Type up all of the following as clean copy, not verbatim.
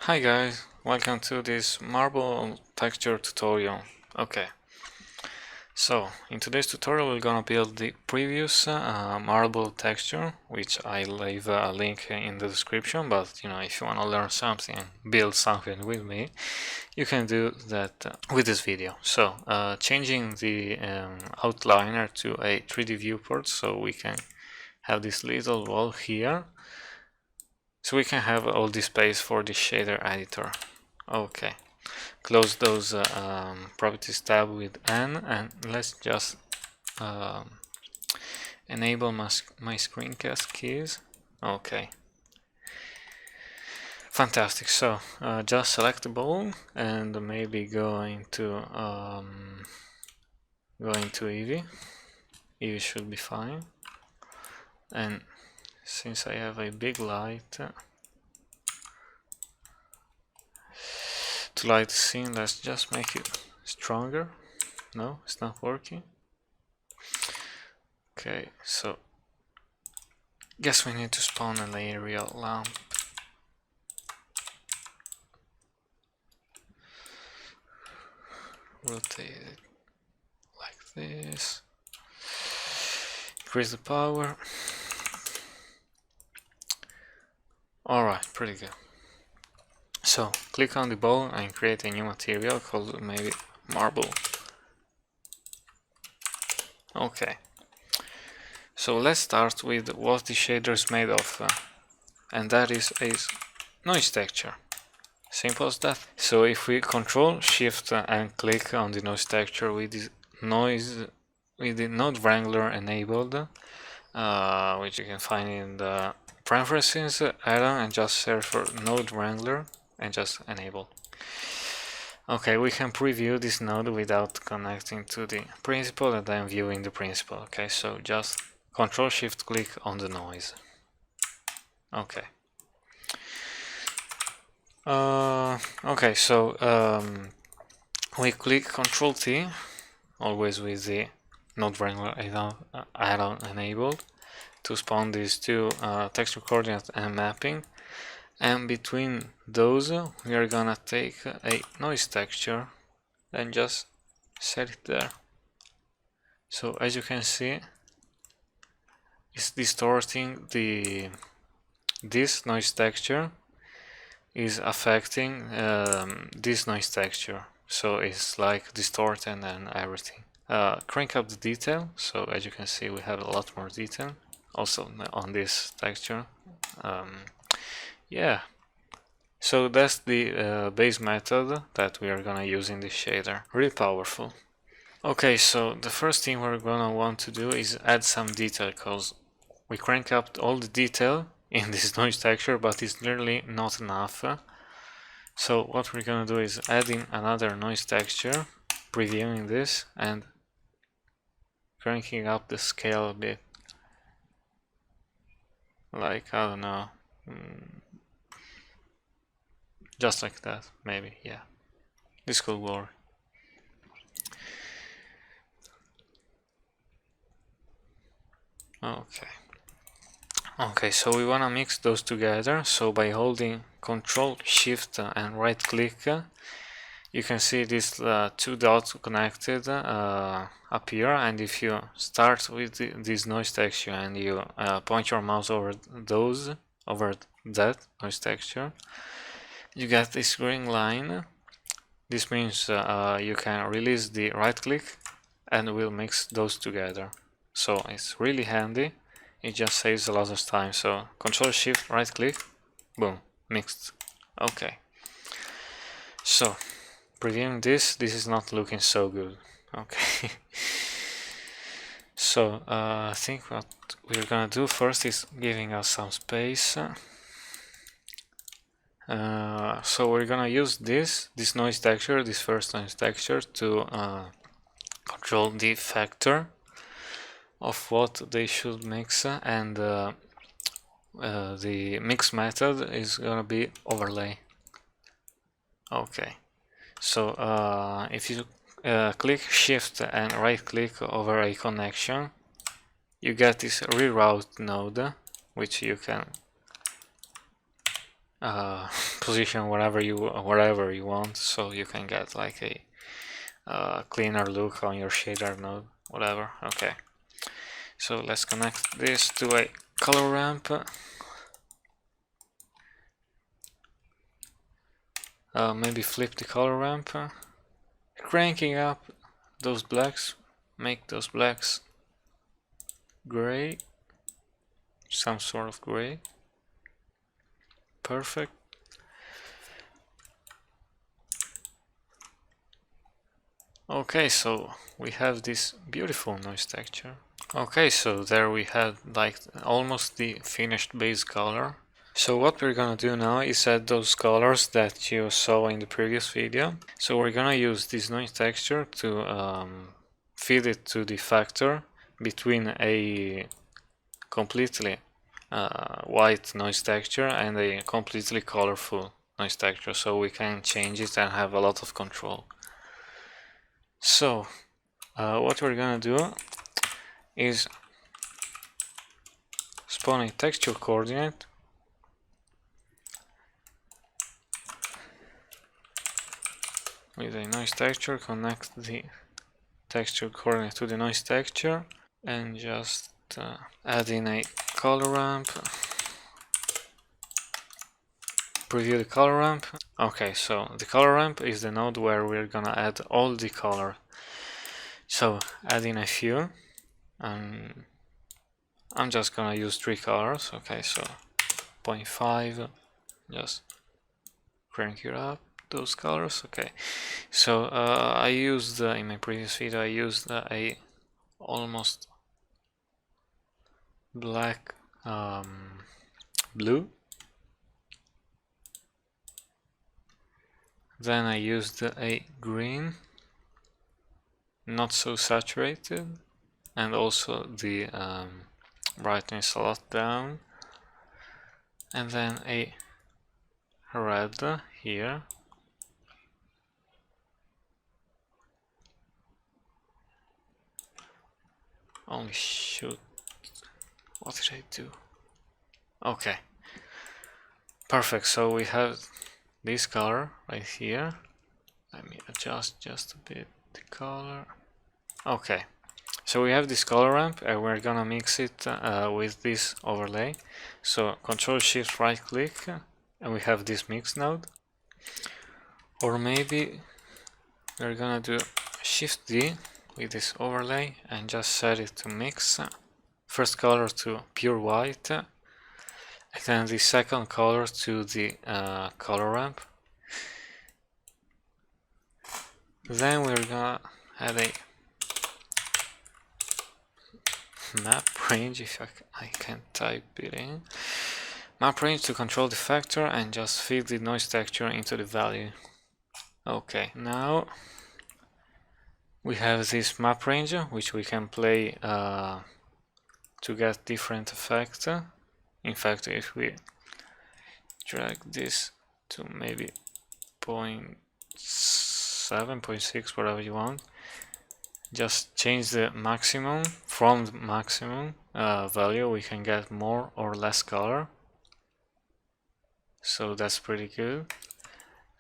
Hi guys, welcome to this marble texture tutorial. Okay, so in today's tutorial we're gonna build the previous marble texture, which I leave a link in the description, but if you wanna learn something, build something with me, you can do that with this video. So changing the outliner to a 3D viewport so we can have this little wall here. So we can have all the space for the shader editor. Okay, close those properties tab with N, and let's just um, enable my screencast keys. Okay, fantastic. So just select the ball and maybe go into Eevee. Eevee should be fine. And since I have a big light to light the scene, let's just make it stronger. No, it's not working. Okay, so guess we need to spawn an aerial lamp. Rotate it like this. Increase the power. Alright, pretty good. So click on the ball and create a new material called maybe marble. Okay. So let's start with what the shader is made of, and that is a noise texture. Simple as that. So if we Control Shift and click on the noise texture with the node wrangler enabled, which you can find in the preferences add-on, and just search for node wrangler and just enable. Okay, we can preview this node without connecting to the principal and then viewing the principal. Okay, so just Control Shift click on the noise. Okay. Okay, so we click Control T, always with the node wrangler add-on enabled, to spawn these two texture coordinate and mapping. And between those, we are gonna take a noise texture and just set it there. So as you can see, it's distorting this noise texture is affecting this noise texture. So it's like distorted and everything. Crank up the detail. So as you can see, we have a lot more detail also on this texture. Yeah. So that's the base method that we are gonna use in this shader. Really powerful. Okay, so the first thing we're gonna want to do is add some detail, because we crank up all the detail in this noise texture, but it's literally not enough. So what we're gonna do is adding another noise texture, previewing this and cranking up the scale a bit. Like, I don't know, just like that, maybe, yeah. This could work. Okay, so we wanna mix those together. So by holding Control Shift and right click, you can see these two dots connected appear, and if you start with this noise texture and you point your mouse over that noise texture, you get this green line. This means you can release the right click and we'll mix those together. So it's really handy. It just saves a lot of time. So Control Shift right click, boom, mixed. Okay. So previewing this is not looking so good. Okay. So I think what we're gonna do first is giving us some space. So we're gonna use this noise texture, this first noise texture, to control the factor of what they should mix, and the mix method is gonna be overlay. Okay, so if you click Shift and right click over a connection, you get this reroute node, which you can position wherever you want, so you can get like a cleaner look on your shader node, whatever. Okay, so let's connect this to a color ramp. Maybe flip the color ramp, cranking up those blacks, make those blacks gray, some sort of gray. Perfect. Okay, so we have this beautiful noise texture. Okay, so there we have like almost the finished base color. So what we're gonna do now is add those colors that you saw in the previous video. So we're gonna use this noise texture to feed it to the factor between a completely white noise texture and a completely colorful noise texture, so we can change it and have a lot of control. So what we're gonna do is spawn a texture coordinate with a noise texture, connect the texture coordinate to the noise texture, and just add in a color ramp, preview the color ramp. Okay, so the color ramp is the node where we're gonna add all the color. So add in a few, and I'm just gonna use 3 colors. Okay, so 0.5, just crank it up, those colors. Okay, so I used in my previous video I used a almost black blue, then I used a green, not so saturated, and also the brightness a lot down, and then a red here. Only shoot, what did I do? Okay, perfect. So we have this color right here. Let me adjust just a bit the color. Okay, so we have this color ramp and we're gonna mix it with this overlay. So Control Shift right click and we have this mix node. Or maybe we're gonna do Shift D with this overlay and just set it to mix. First color to pure white, and then the second color to the color ramp. Then we're gonna add a map range, if I can type it in. Map range to control the factor and just feed the noise texture into the value. Okay, now we have this map range which we can play to get different effects. In fact, if we drag this to maybe 0.7, 0.6, whatever you want, just change the maximum. From the maximum value we can get more or less color, so that's pretty good.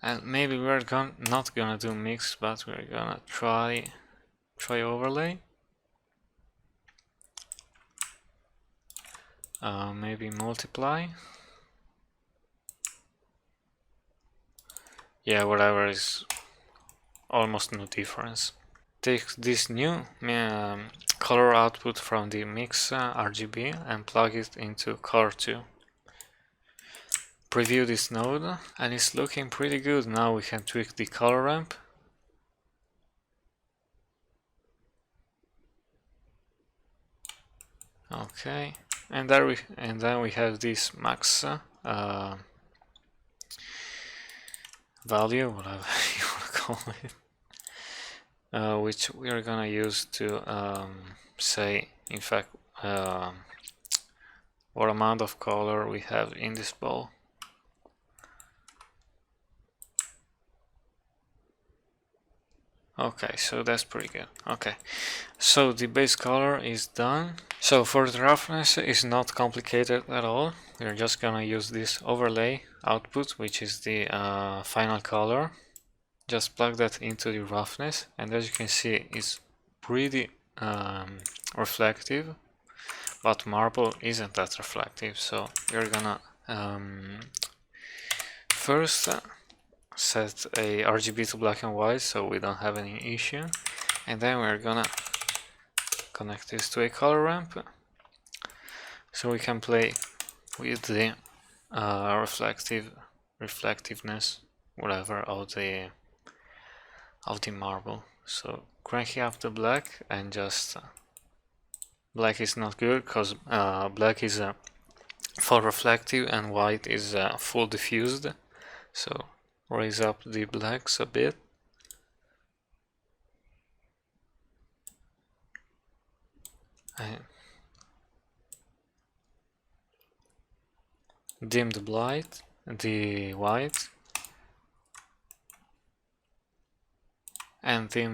And maybe we're not gonna do mix, but we're gonna try overlay. Maybe multiply. Yeah, whatever, is almost no difference. Take this new color output from the mix RGB and plug it into color 2. Preview this node and it's looking pretty good. Now we can tweak the color ramp. Okay, and then we have this max value, whatever you want to call it, which we are gonna use to say, in fact, what amount of color we have in this ball. Okay, so that's pretty good. Okay, so the base color is done. So for the roughness, it's not complicated at all. We're just gonna use this overlay output, which is the final color. Just plug that into the roughness, and as you can see, it's pretty reflective, but marble isn't that reflective. So we're gonna first set a RGB to black and white so we don't have any issue, and then we're gonna connect this to a color ramp so we can play with the reflectiveness, whatever, of the marble. So cranking up the black, and just black is not good because black is full reflective and white is full diffused. So raise up the blacks a bit. And dim the white, and dim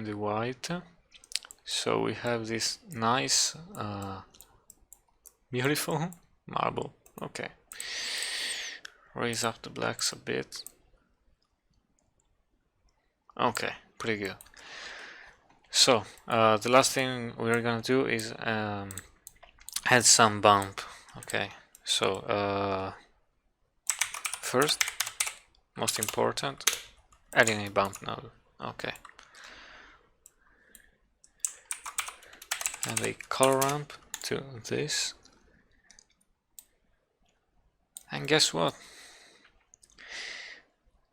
the white. So we have this nice, beautiful marble. Okay. Raise up the blacks a bit. Okay, pretty good. So the last thing we're gonna do is add some bump. Okay, so first, most important, adding a bump node. Okay, and a color ramp to this. And guess what?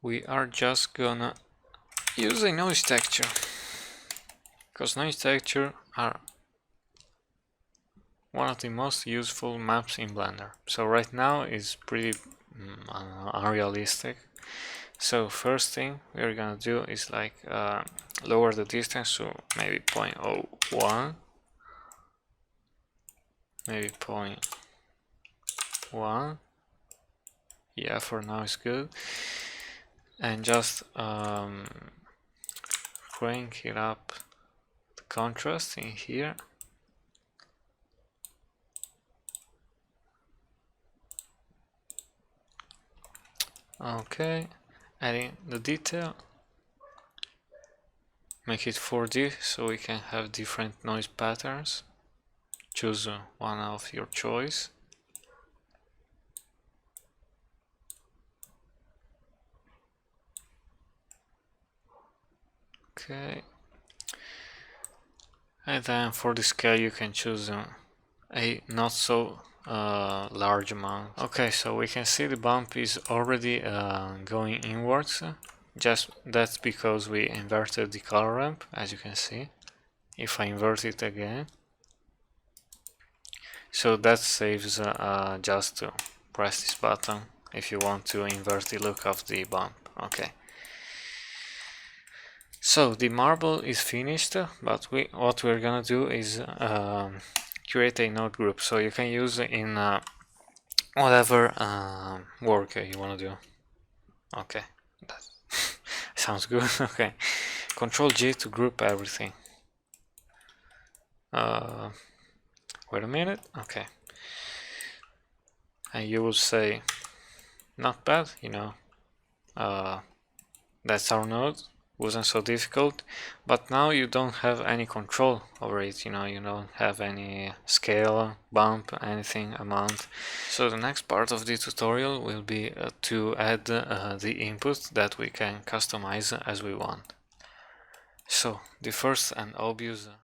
We are just gonna use a noise texture, because noise texture are one of the most useful maps in Blender. So right now it's pretty unrealistic. So first thing we're gonna do is like lower the distance to maybe 0.01, maybe 0.1. Yeah, for now it's good. And just crank it up the contrast in here. Okay, adding the detail, make it 4D so we can have different noise patterns. Choose one of your choice. Okay, and then for the scale you can choose a not so large amount. Okay, so we can see the bump is already going inwards. Just that's because we inverted the color ramp, as you can see. If I invert it again, so that saves just to press this button if you want to invert the look of the bump. Okay. So the marble is finished, but what we're gonna do is create a node group, so you can use it in whatever work you want to do. Okay, that sounds good. Okay, Control G to group everything. Wait a minute. Okay, and you will say, not bad, you know. That's our node. Wasn't so difficult, but now you don't have any control over it, you know, you don't have any scale, bump, anything, amount. So the next part of the tutorial will be to add the input that we can customize as we want. So the first and obvious